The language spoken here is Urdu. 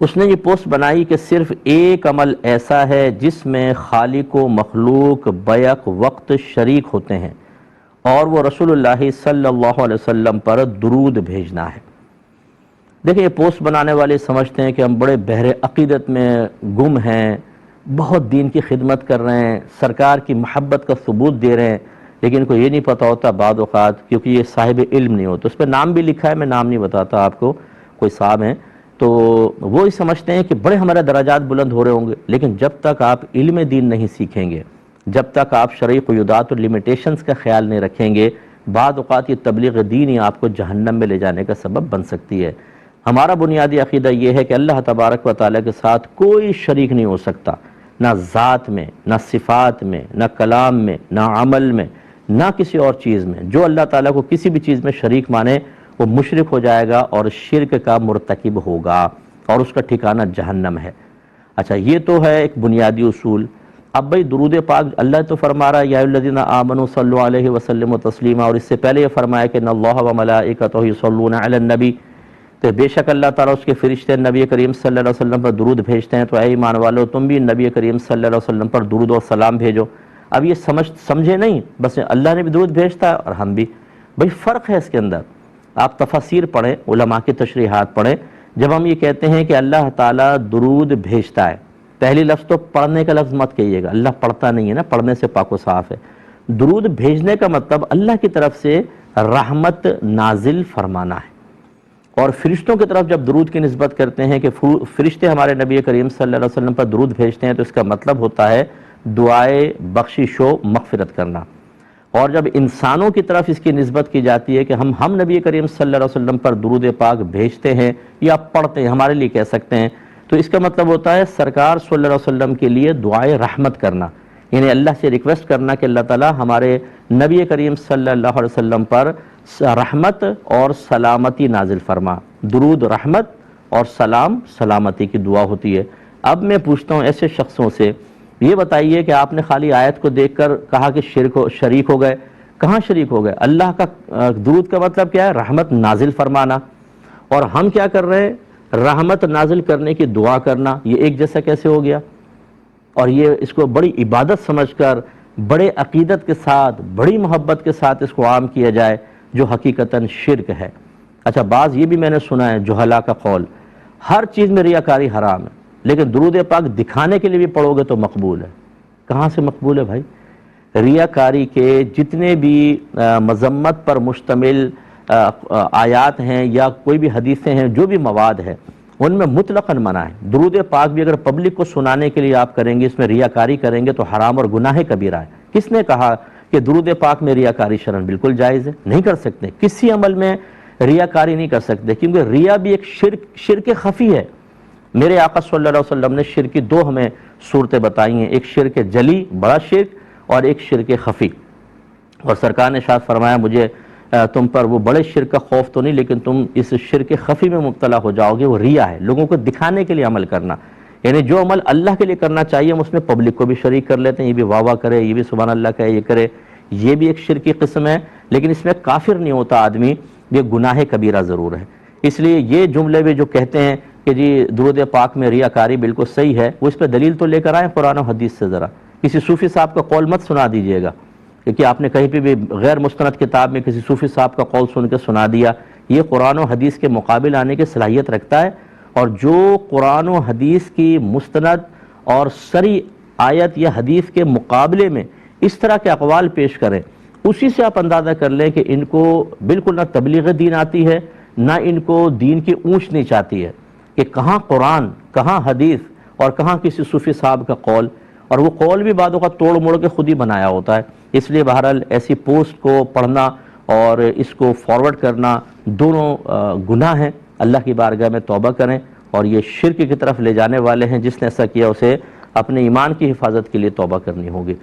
اس نے یہ پوسٹ بنائی کہ صرف ایک عمل ایسا ہے جس میں خالق و مخلوق بیک وقت شریک ہوتے ہیں، اور وہ رسول اللہ صلی اللہ علیہ وسلم پر درود بھیجنا ہے۔ دیکھیں، یہ پوسٹ بنانے والے سمجھتے ہیں کہ ہم بڑے بحر عقیدت میں گم ہیں، بہت دین کی خدمت کر رہے ہیں، سرکار کی محبت کا ثبوت دے رہے ہیں، لیکن ان کو یہ نہیں پتہ ہوتا بعض اوقات، کیونکہ یہ صاحب علم نہیں ہوتا۔ اس پہ نام بھی لکھا ہے، میں نام نہیں بتاتا آپ کو، کوئی صاحب ہیں تو وہ ہی سمجھتے ہیں کہ بڑے ہمارے درجات بلند ہو رہے ہوں گے، لیکن جب تک آپ علم دین نہیں سیکھیں گے، جب تک آپ شرعی قیودات اور لمیٹیشنز کا خیال نہیں رکھیں گے، بعض اوقات یہ تبلیغ دین ہی آپ کو جہنم میں لے جانے کا سبب بن سکتی ہے۔ ہمارا بنیادی عقیدہ یہ ہے کہ اللہ تبارک و تعالیٰ کے ساتھ کوئی شریک نہیں ہو سکتا، نہ ذات میں، نہ صفات میں، نہ کلام میں، نہ عمل میں، نہ کسی اور چیز میں۔ جو اللہ تعالیٰ کو کسی بھی چیز میں شریک مانے وہ مشرک ہو جائے گا اور شرک کا مرتکب ہوگا، اور اس کا ٹھکانہ جہنم ہے۔ اچھا، یہ تو ہے ایک بنیادی اصول۔ اب بھئی درود پاک اللہ تو فرما رہا ہے یا الذین آمنوا صلوا علیہ وسلم تسلیما، اور اس سے پہلے یہ فرمایا کہ ان اللہ و ملائکتہ یصلون علی النبی، تو بے شک اللہ تعالیٰ اس کے فرشتے نبی کریم صلی اللہ علیہ وسلم پر درود بھیجتے ہیں، تو اے ایمان والو تم بھی نبی کریم صلی اللہ علیہ وسلم پر درود اور سلام بھیجو۔ اب یہ سمجھے نہیں، بس اللہ نے بھی درود بھیجتا ہے اور ہم بھی۔ بھئی فرق ہے اس کے اندر، آپ تفاسیر پڑھیں، علماء کی تشریحات پڑھیں۔ جب ہم یہ کہتے ہیں کہ اللہ تعالیٰ درود بھیجتا ہے، پہلی لفظ تو پڑھنے کا لفظ مت کہیے گا، اللہ پڑھتا نہیں ہے نا، پڑھنے سے پاک و صاف ہے۔ درود بھیجنے کا مطلب اللہ کی طرف سے رحمت نازل فرمانا ہے۔ اور فرشتوں کی طرف جب درود کی نسبت کرتے ہیں کہ فرشتے ہمارے نبی کریم صلی اللہ علیہ وسلم پر درود بھیجتے ہیں، تو اس کا مطلب ہوتا ہے دعائے بخشش و مغفرت کرنا۔ اور جب انسانوں کی طرف اس کی نسبت کی جاتی ہے کہ ہم نبی کریم صلی اللہ علیہ وسلم پر درود پاک بھیجتے ہیں یا پڑھتے ہیں، ہمارے لیے کہہ سکتے ہیں، تو اس کا مطلب ہوتا ہے سرکار صلی اللہ علیہ وسلم کے لیے دعائے رحمت کرنا، یعنی اللہ سے ریکویسٹ کرنا کہ اللہ تعالیٰ ہمارے نبی کریم صلی اللہ علیہ وسلم پر رحمت اور سلامتی نازل فرما۔ درود رحمت اور سلام سلامتی کی دعا ہوتی ہے۔ اب میں پوچھتا ہوں ایسے شخصوں سے، یہ بتائیے کہ آپ نے خالی آیت کو دیکھ کر کہا کہ شریک ہو گئے، کہاں شریک ہو گئے؟ اللہ کا درود کا مطلب کیا ہے؟ رحمت نازل فرمانا، اور ہم کیا کر رہے ہیں؟ رحمت نازل کرنے کی دعا کرنا۔ یہ ایک جیسا کیسے ہو گیا؟ اور یہ اس کو بڑی عبادت سمجھ کر، بڑے عقیدت کے ساتھ، بڑی محبت کے ساتھ اس کو عام کیا جائے، جو حقیقتاً شرک ہے۔ اچھا، بعض یہ بھی میں نے سنا ہے جہلا کا قول، ہر چیز میں ریاکاری حرام ہے، لیکن درود پاک دکھانے کے لیے بھی پڑھو گے تو مقبول ہے۔ کہاں سے مقبول ہے بھائی؟ ریاکاری کے جتنے بھی مذمت پر مشتمل آیات ہیں یا کوئی بھی حدیثیں ہیں، جو بھی مواد ہے، ان میں مطلقاً منع ہے۔ درود پاک بھی اگر پبلک کو سنانے کے لیے آپ کریں گے، اس میں ریاکاری کریں گے تو حرام اور گناہ کبیرہ ہے۔ کس نے کہا کہ درود پاک میں ریاکاری شرعاً بالکل جائز ہے؟ نہیں کر سکتے، کسی عمل میں ریاکاری نہیں کر سکتے، کیونکہ ریا بھی ایک شرک خفی ہے۔ میرے آقا صلی اللہ علیہ وسلم نے شرک کی دو ہمیں صورتیں بتائی ہیں، ایک شرک جلی بڑا شرک اور ایک شرک خفی، اور سرکار نے ارشاد فرمایا مجھے تم پر وہ بڑے شرک کا خوف تو نہیں، لیکن تم اس شرک خفی میں مبتلا ہو جاؤ گے، وہ ریا ہے، لوگوں کو دکھانے کے لیے عمل کرنا، یعنی جو عمل اللہ کے لیے کرنا چاہیے ہم اس میں پبلک کو بھی شریک کر لیتے ہیں، یہ بھی واہ واہ کرے، یہ بھی سبحان اللہ کہے، یہ کرے، یہ بھی ایک شرک کی قسم ہے، لیکن اس میں کافر نہیں ہوتا آدمی، یہ گناہ کبیرہ ضرور ہے۔ اس لیے یہ جملے بھی جو کہتے ہیں کہ جی درود پاک میں ریاکاری بالکل صحیح ہے، وہ اس پہ دلیل تو لے کر آئیں قرآن و حدیث سے۔ ذرا کسی صوفی صاحب کا قول مت سنا دیجئے گا کہ آپ نے کہیں پہ بھی غیر مستند کتاب میں کسی صوفی صاحب کا قول سن کے سنا دیا، یہ قرآن و حدیث کے مقابل آنے کی صلاحیت رکھتا ہے، اور جو قرآن و حدیث کی مستند اور صریح آیت یا حدیث کے مقابلے میں اس طرح کے اقوال پیش کریں، اسی سے آپ اندازہ کر لیں کہ ان کو بالکل نہ تبلیغ دین آتی ہے، نہ ان کو دین کی اونچ نیچ آتی ہے، کہ کہاں قرآن، کہاں حدیث اور کہاں کسی صوفی صاحب کا قول، اور وہ قول بھی بعدوں کا توڑ موڑ کے خود ہی بنایا ہوتا ہے۔ اس لیے بہرحال ایسی پوسٹ کو پڑھنا اور اس کو فارورڈ کرنا دونوں گناہ ہیں، اللہ کی بارگاہ میں توبہ کریں، اور یہ شرک کی طرف لے جانے والے ہیں، جس نے ایسا کیا اسے اپنے ایمان کی حفاظت کے لیے توبہ کرنی ہوگی۔